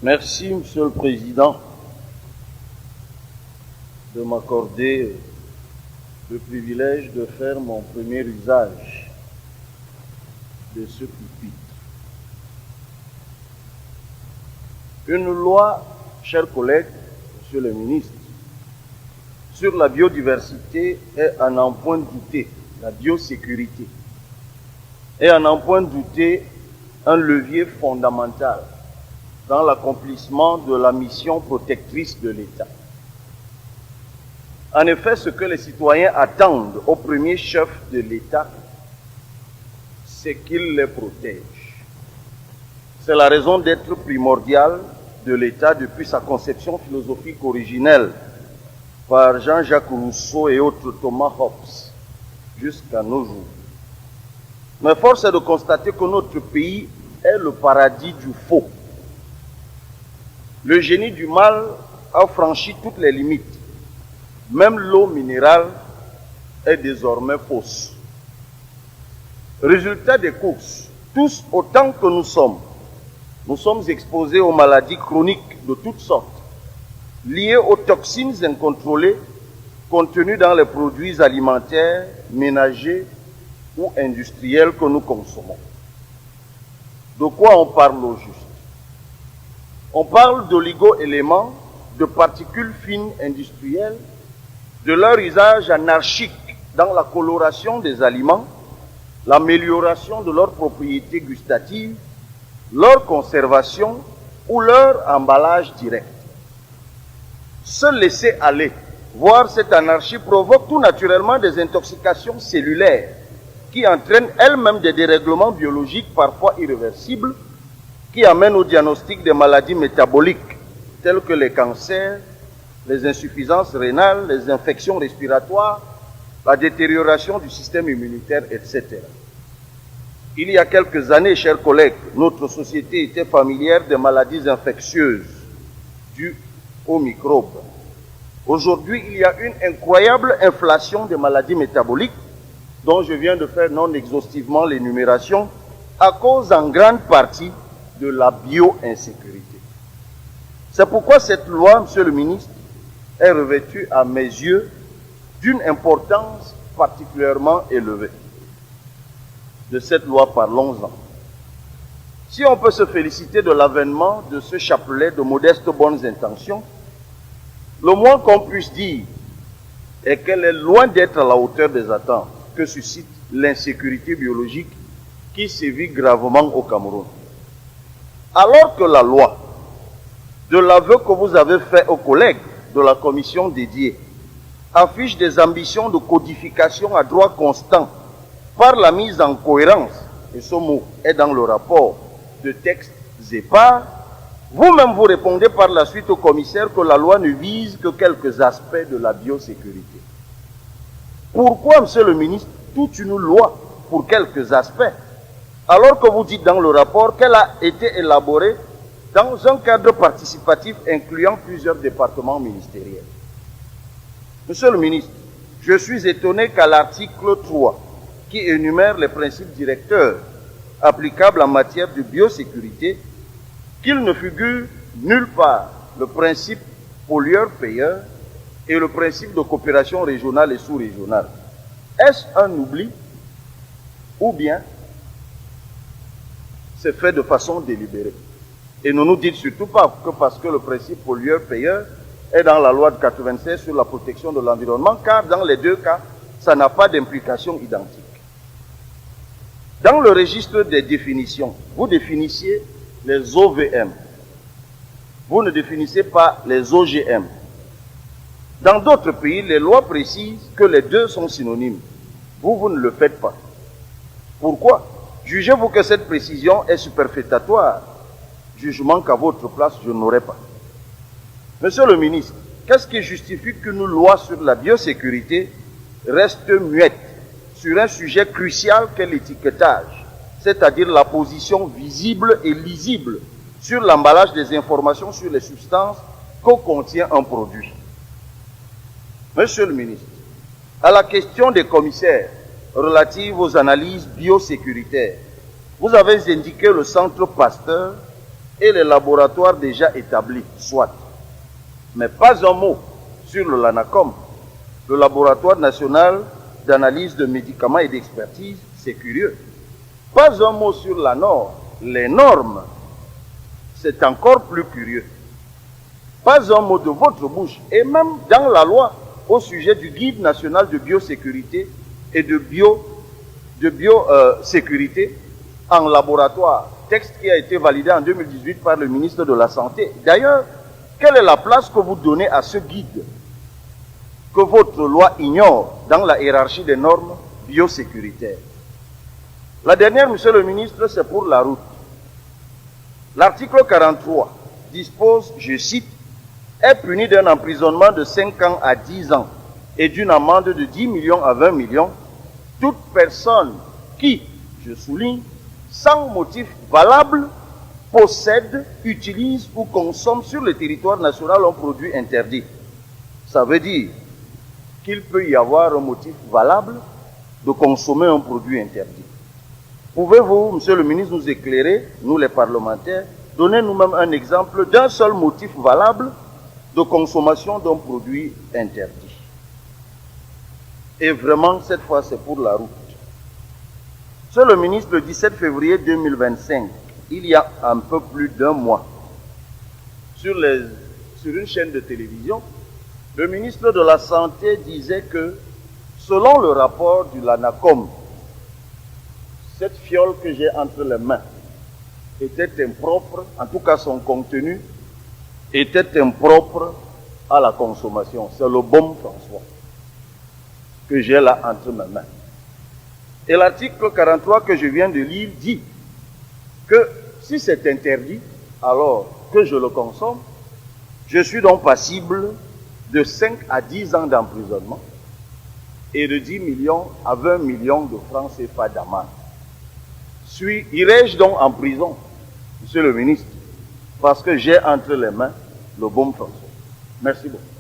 Merci, Monsieur le Président, de m'accorder le privilège de faire mon premier usage de ce pupitre. Une loi, chers collègues, Monsieur le Ministre, sur la biodiversité est à n'en point douter, la biosécurité, est à n'en point douter un levier fondamental dans l'accomplissement de la mission protectrice de l'État. En effet, ce que les citoyens attendent au premier chef de l'État, c'est qu'il les protège. C'est la raison d'être primordiale de l'État depuis sa conception philosophique originelle par Jean-Jacques Rousseau et autres Thomas Hobbes jusqu'à nos jours. Mais force est de constater que notre pays est le paradis du faux. Le génie du mal a franchi toutes les limites. Même l'eau minérale est désormais fausse. Résultat des courses, tous autant que nous sommes exposés aux maladies chroniques de toutes sortes, liées aux toxines incontrôlées contenues dans les produits alimentaires, ménagers ou industriels que nous consommons. De quoi on parle au juste? On parle d'oligo-éléments, de particules fines industrielles, de leur usage anarchique dans la coloration des aliments, l'amélioration de leurs propriétés gustatives, leur conservation ou leur emballage direct. Se laisser aller, voir cette anarchie provoque tout naturellement des intoxications cellulaires qui entraînent elles-mêmes des dérèglements biologiques parfois irréversibles qui amènent au diagnostic des maladies métaboliques telles que les cancers, les insuffisances rénales, les infections respiratoires, la détérioration du système immunitaire, etc. Il y a quelques années, chers collègues, notre société était familière des maladies infectieuses dues aux microbes. Aujourd'hui, il y a une incroyable inflation des maladies métaboliques dont je viens de faire non exhaustivement l'énumération à cause en grande partie de la bio-insécurité. C'est pourquoi cette loi, Monsieur le Ministre, est revêtue à mes yeux d'une importance particulièrement élevée. De cette loi, parlons-en. Si on peut se féliciter de l'avènement de ce chapelet de modestes bonnes intentions, le moins qu'on puisse dire est qu'elle est loin d'être à la hauteur des attentes que suscite l'insécurité biologique qui sévit gravement au Cameroun. Alors que la loi, de l'aveu que vous avez fait aux collègues de la commission dédiée, affiche des ambitions de codification à droit constant par la mise en cohérence, et ce mot est dans le rapport, de textes épars, vous-même vous répondez par la suite au commissaire que la loi ne vise que quelques aspects de la biosécurité. Pourquoi, Monsieur le Ministre, toute une loi pour quelques aspects, alors que vous dites dans le rapport qu'elle a été élaborée dans un cadre participatif incluant plusieurs départements ministériels? Monsieur le Ministre, je suis étonné qu'à l'article 3, qui énumère les principes directeurs applicables en matière de biosécurité, qu'il ne figure nulle part le principe pollueur-payeur et le principe de coopération régionale et sous-régionale. Est-ce un oubli ou bien c'est fait de façon délibérée? Et ne nous dites surtout pas que parce que le principe pollueur-payeur est dans la loi de 96 sur la protection de l'environnement, car dans les deux cas, ça n'a pas d'implication identique. Dans le registre des définitions, vous définissiez les OVM. Vous ne définissez pas les OGM. Dans d'autres pays, les lois précisent que les deux sont synonymes. Vous ne le faites pas. Pourquoi? Jugez-vous que cette précision est superfétatoire? Jugement qu'à votre place, je n'aurais pas. Monsieur le ministre, qu'est-ce qui justifie qu'une loi sur la biosécurité reste muette sur un sujet crucial qu'est l'étiquetage, c'est-à-dire la position visible et lisible sur l'emballage des informations sur les substances que contient un produit? Monsieur le ministre, à la question des commissaires relative aux analyses biosécuritaires, vous avez indiqué le centre Pasteur et les laboratoires déjà établis, soit. Mais pas un mot sur le LANACOM, le laboratoire national d'analyse de médicaments et d'expertise, c'est curieux. Pas un mot sur la norme, les normes, c'est encore plus curieux. Pas un mot de votre bouche, et même dans la loi au sujet du guide national de biosécurité et de biosécurité en laboratoire, texte qui a été validé en 2018 par le ministre de la Santé. D'ailleurs, quelle est la place que vous donnez à ce guide que votre loi ignore dans la hiérarchie des normes biosécuritaires? La dernière, monsieur le ministre, c'est pour la route. L'article 43 dispose, je cite, est puni d'un emprisonnement de 5 ans à 10 ans et d'une amende de 10 millions à 20 millions toute personne qui, je souligne, sans motif valable, possède, utilise ou consomme sur le territoire national un produit interdit. Ça veut dire qu'il peut y avoir un motif valable de consommer un produit interdit. Pouvez-vous, monsieur le ministre, nous éclairer, nous les parlementaires, donner nous-mêmes un exemple d'un seul motif valable de consommation d'un produit interdit? Et vraiment, cette fois, c'est pour la route. Monsieur le ministre, le 17 février 2025, il y a un peu plus d'un mois, sur une chaîne de télévision, le ministre de la Santé disait que, selon le rapport du LANACOM, cette fiole que j'ai entre les mains était impropre, en tout cas son contenu était impropre à la consommation. C'est le baume François que j'ai là entre mes mains. Et l'article 43 que je viens de lire dit que si c'est interdit, alors que je le consomme, je suis donc passible de 5 à 10 ans d'emprisonnement et de 10 millions à 20 millions de francs CFA d'amende. Irai-je donc en prison, monsieur le ministre, parce que j'ai entre les mains le baume François? Merci beaucoup.